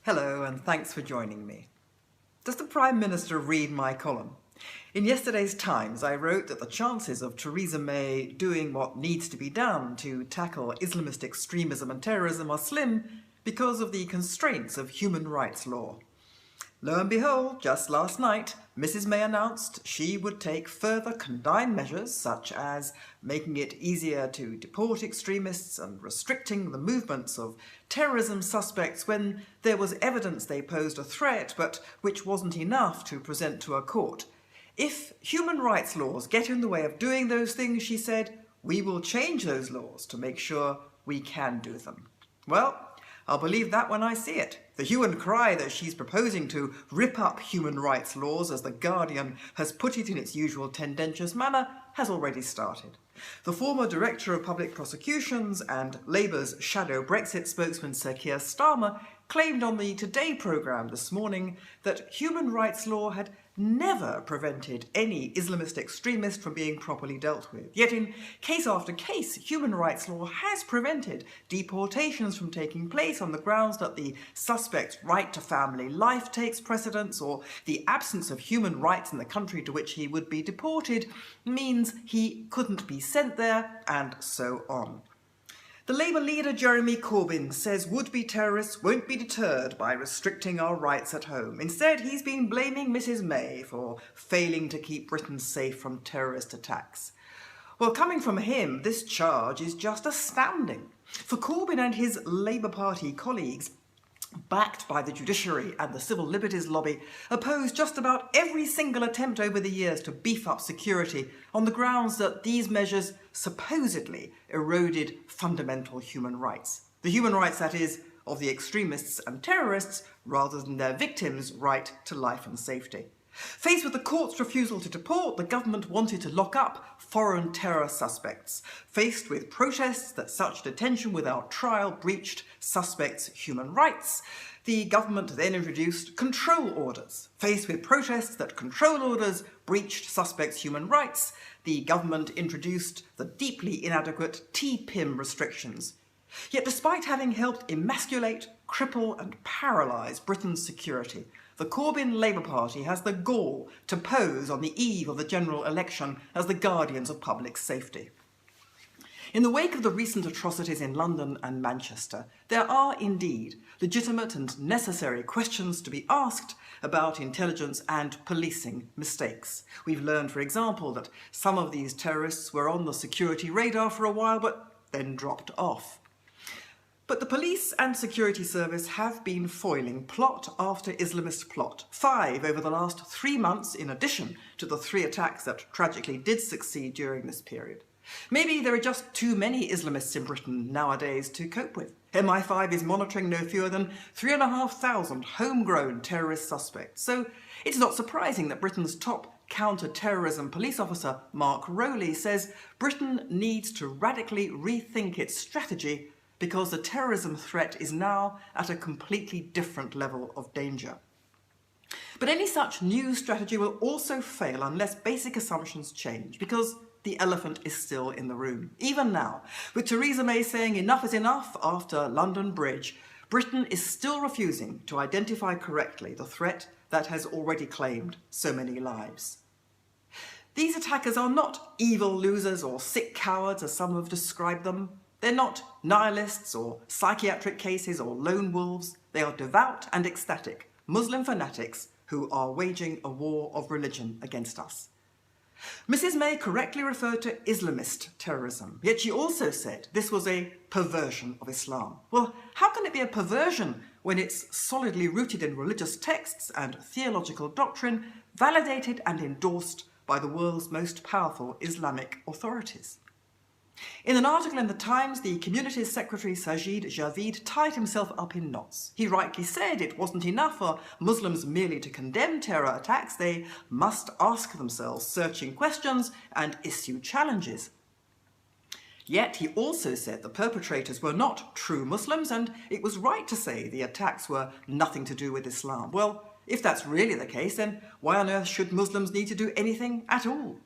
Hello and thanks for joining me. Does the Prime Minister read my column? In yesterday's Times I wrote that the chances of Theresa May doing what needs to be done to tackle Islamist extremism and terrorism are slim because of the constraints of human rights law. Lo and behold, just last night, Mrs May announced she would take further condign measures such as making it easier to deport extremists and restricting the movements of terrorism suspects when there was evidence they posed a threat but which wasn't enough to present to a court. If human rights laws get in the way of doing those things, she said, we will change those laws to make sure we can do them. Well, I'll believe that when I see it. The hue and cry that she's proposing to rip up human rights laws, as The Guardian has put it in its usual tendentious manner, has already started. The former Director of Public Prosecutions and Labour's shadow Brexit spokesman Sir Keir Starmer claimed on the Today programme this morning that human rights law had never prevented any Islamist extremist from being properly dealt with. Yet in case after case, human rights law has prevented deportations from taking place on the grounds that the suspect's right to family life takes precedence, or the absence of human rights in the country to which he would be deported means he couldn't be sent there, and so on. The Labour leader Jeremy Corbyn says would-be terrorists won't be deterred by restricting our rights at home. Instead, he's been blaming Mrs May for failing to keep Britain safe from terrorist attacks. Well, coming from him, this charge is just astounding. For Corbyn and his Labour Party colleagues, backed by the judiciary and the civil liberties lobby, oppose just about every single attempt over the years to beef up security on the grounds that these measures supposedly eroded fundamental human rights. The human rights, that is, of the extremists and terrorists, rather than their victims' right to life and safety. Faced with the court's refusal to deport, the government wanted to lock up foreign terror suspects. Faced with protests that such detention without trial breached suspects' human rights, the government then introduced control orders. Faced with protests that control orders breached suspects' human rights, the government introduced the deeply inadequate TPIM restrictions. Yet despite having helped emasculate, cripple and paralyse Britain's security, the Corbyn Labour Party has the gall to pose on the eve of the general election as the guardians of public safety. In the wake of the recent atrocities in London and Manchester, there are indeed legitimate and necessary questions to be asked about intelligence and policing mistakes. We've learned, for example, that some of these terrorists were on the security radar for a while but then dropped off. But the police and security service have been foiling plot after Islamist plot, 5 over the last 3 months, in addition to the 3 attacks that tragically did succeed during this period. Maybe there are just too many Islamists in Britain nowadays to cope with. MI5 is monitoring no fewer than 3,500 homegrown terrorist suspects, so it's not surprising that Britain's top counter-terrorism police officer, Mark Rowley, says Britain needs to radically rethink its strategy because the terrorism threat is now at a completely different level of danger. But any such new strategy will also fail unless basic assumptions change, because the elephant is still in the room. Even now, with Theresa May saying enough is enough after London Bridge, Britain is still refusing to identify correctly the threat that has already claimed so many lives. These attackers are not evil losers or sick cowards, as some have described them. They're not nihilists or psychiatric cases or lone wolves. They are devout and ecstatic Muslim fanatics who are waging a war of religion against us. Mrs May correctly referred to Islamist terrorism, yet she also said this was a perversion of Islam. Well, how can it be a perversion when it's solidly rooted in religious texts and theological doctrine, validated and endorsed by the world's most powerful Islamic authorities? In an article in The Times, the Communities Secretary Sajid Javid tied himself up in knots. He rightly said it wasn't enough for Muslims merely to condemn terror attacks, they must ask themselves searching questions and issue challenges. Yet he also said the perpetrators were not true Muslims, and it was right to say the attacks were nothing to do with Islam. Well, if that's really the case, then why on earth should Muslims need to do anything at all?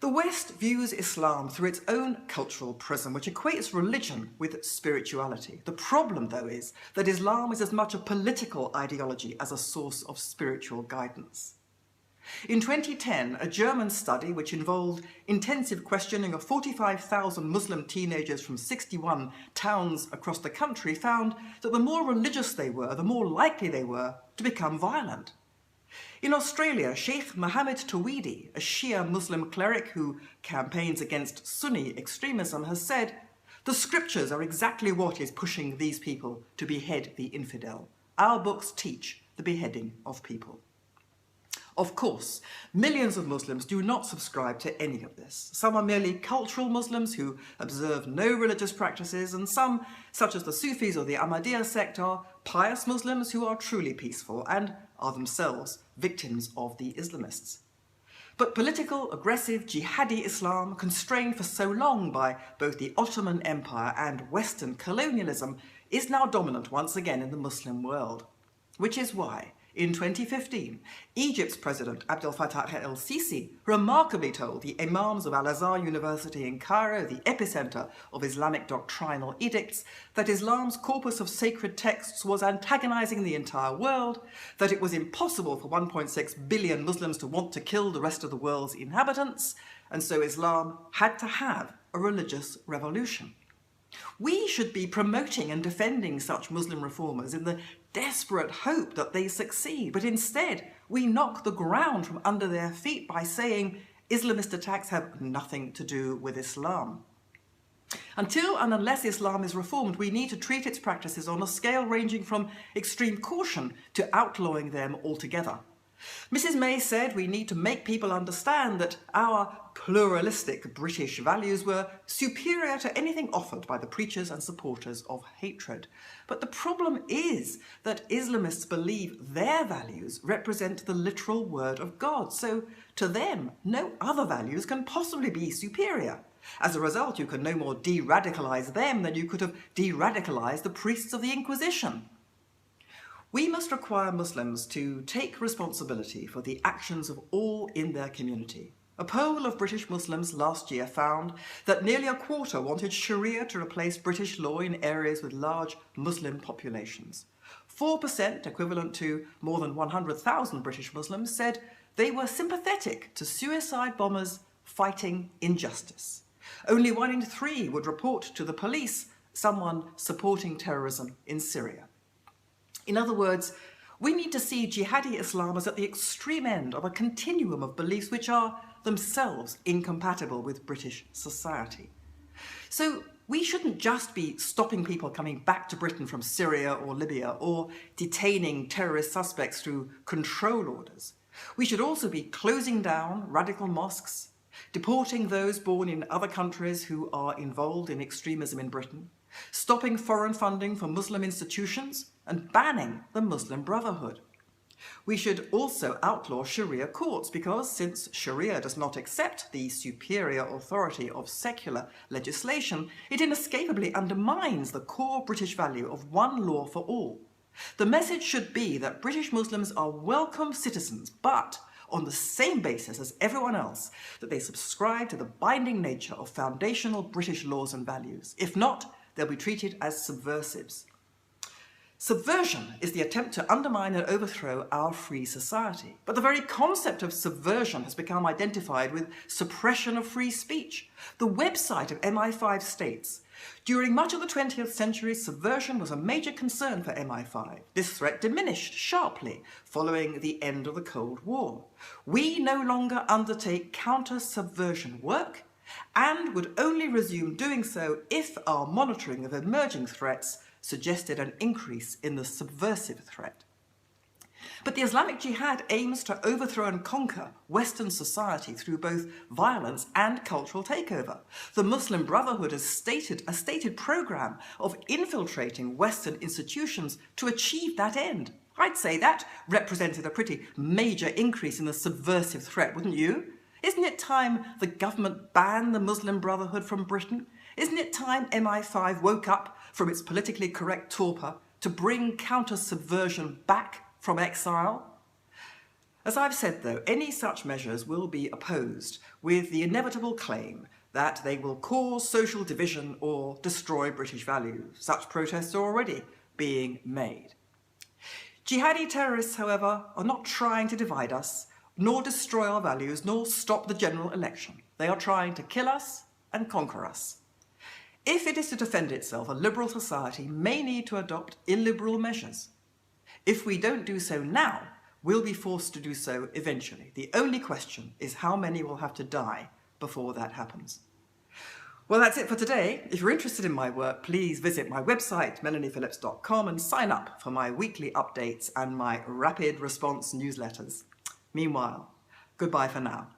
The West views Islam through its own cultural prism, which equates religion with spirituality. The problem, though, is that Islam is as much a political ideology as a source of spiritual guidance. In 2010, a German study which involved intensive questioning of 45,000 Muslim teenagers from 61 towns across the country found that the more religious they were, the more likely they were to become violent. In Australia, Sheikh Mohammed Tawhidi, a Shia Muslim cleric who campaigns against Sunni extremism, has said, "The scriptures are exactly what is pushing these people to behead the infidel. Our books teach the beheading of people." Of course, millions of Muslims do not subscribe to any of this. Some are merely cultural Muslims who observe no religious practices, and some, such as the Sufis or the Ahmadiyya sect, are pious Muslims who are truly peaceful and are themselves victims of the Islamists. But political, aggressive, jihadi Islam, constrained for so long by both the Ottoman Empire and Western colonialism, is now dominant once again in the Muslim world. Which is why, in 2015, Egypt's President Abdel Fattah el-Sisi remarkably told the imams of Al-Azhar University in Cairo, the epicenter of Islamic doctrinal edicts, that Islam's corpus of sacred texts was antagonizing the entire world, that it was impossible for 1.6 billion Muslims to want to kill the rest of the world's inhabitants, and so Islam had to have a religious revolution. We should be promoting and defending such Muslim reformers in the desperate hope that they succeed, but instead we knock the ground from under their feet by saying Islamist attacks have nothing to do with Islam. Until and unless Islam is reformed, we need to treat its practices on a scale ranging from extreme caution to outlawing them altogether. Mrs. May said we need to make people understand that our pluralistic British values were superior to anything offered by the preachers and supporters of hatred. But the problem is that Islamists believe their values represent the literal word of God, so to them, no other values can possibly be superior. As a result, you can no more de-radicalize them than you could have de-radicalized the priests of the Inquisition. We must require Muslims to take responsibility for the actions of all in their community. A poll of British Muslims last year found that nearly a quarter wanted Sharia to replace British law in areas with large Muslim populations. 4%, equivalent to more than 100,000 British Muslims, said they were sympathetic to suicide bombers fighting injustice. Only 1 in 3 would report to the police someone supporting terrorism in Syria. In other words, we need to see jihadi Islam as at the extreme end of a continuum of beliefs which are themselves incompatible with British society. So we shouldn't just be stopping people coming back to Britain from Syria or Libya or detaining terrorist suspects through control orders. We should also be closing down radical mosques, deporting those born in other countries who are involved in extremism in Britain, stopping foreign funding for Muslim institutions, and banning the Muslim Brotherhood. We should also outlaw Sharia courts because, since Sharia does not accept the superior authority of secular legislation, it inescapably undermines the core British value of one law for all. The message should be that British Muslims are welcome citizens, but on the same basis as everyone else, that they subscribe to the binding nature of foundational British laws and values. If not, they'll be treated as subversives. Subversion is the attempt to undermine and overthrow our free society. But the very concept of subversion has become identified with suppression of free speech. The website of MI5 states, "During much of the 20th century, subversion was a major concern for MI5. This threat diminished sharply following the end of the Cold War. We no longer undertake counter-subversion work and would only resume doing so if our monitoring of emerging threats suggested an increase in the subversive threat." But the Islamic Jihad aims to overthrow and conquer Western society through both violence and cultural takeover. The Muslim Brotherhood has stated a stated program of infiltrating Western institutions to achieve that end. I'd say that represented a pretty major increase in the subversive threat, wouldn't you? Isn't it time the government banned the Muslim Brotherhood from Britain? Isn't it time MI5 woke up from its politically correct torpor to bring counter-subversion back from exile? As I've said though, any such measures will be opposed with the inevitable claim that they will cause social division or destroy British values. Such protests are already being made. Jihadi terrorists, however, are not trying to divide us, nor destroy our values, nor stop the general election. They are trying to kill us and conquer us. If it is to defend itself, a liberal society may need to adopt illiberal measures. If we don't do so now, we'll be forced to do so eventually. The only question is how many will have to die before that happens. Well, that's it for today. If you're interested in my work, please visit my website, melaniephillips.com, and sign up for my weekly updates and my rapid response newsletters. Meanwhile, goodbye for now.